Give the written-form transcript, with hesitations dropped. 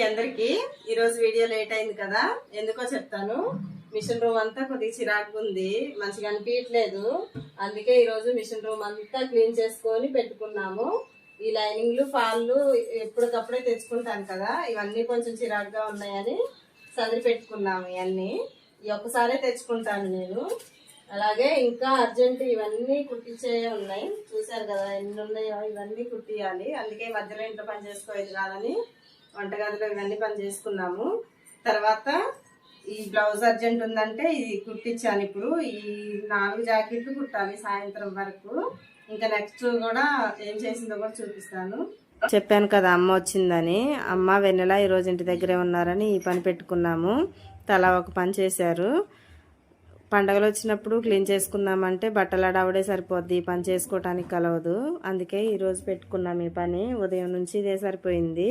అందరికి ఈరోజు video late అయింది కదా, ఎందుకో చెప్తాను. మిషన్ రూమ్ అంతా కొద్దిగా చిరాకుగా ఉంది, మంచిగా అనిపించట్లేదు. అందుకే ఈరోజు మిషన్ రూమ్ అంతా క్లీన్ చేసుకొని పెట్టుకున్నాము. ఈ లైనింగ్లు ఫాళ్ళు ఎప్పటికప్పుడే తెచ్చుకుంటాను కదా, ఇవన్నీ కొంచెం చిరాకుగా ఉన్నాయని సదిరి పెట్టుకున్నాము. ఇవన్నీ ఒక్కసారే తెచ్చుకుంటాను నేను. అలాగే ఇంకా అర్జెంట్ ఇవన్నీ కుట్టించే ఉన్నాయి, చూసారు కదా ఎన్ని ఉన్నాయో. ఇవన్నీ కుట్టియాలి, అందుకే మధ్యలో ఇంట్లో పని చేసుకోలేదు కాదని వంటగదిలో ఇవన్నీ పని చేసుకున్నాము. తర్వాత ఈ బ్లౌజ్ అర్జెంట్ ఉందంటే ఇది కుట్టించాను. ఇప్పుడు ఈ 4 జాకెట్లు కుట్టాలి సాయంత్రం వరకు. ఇంకా నెక్స్ట్ కూడా ఏం చేసిందో కూడా చూపిస్తాను. చెప్పాను కదా అమ్మ వచ్చిందని. అమ్మ వెన్నెల ఈరోజు ఇంటి దగ్గరే ఉన్నారని ఈ పని పెట్టుకున్నాము. తలా ఒక పని చేశారు. పండగలు వచ్చినప్పుడు క్లీన్ చేసుకుందామంటే బట్టలు అడావుడే సరిపోద్ది, పని చేసుకోవటానికి కలవదు. అందుకే ఈరోజు పెట్టుకున్నాం ఈ పని. ఉదయం నుంచి ఇదే సరిపోయింది.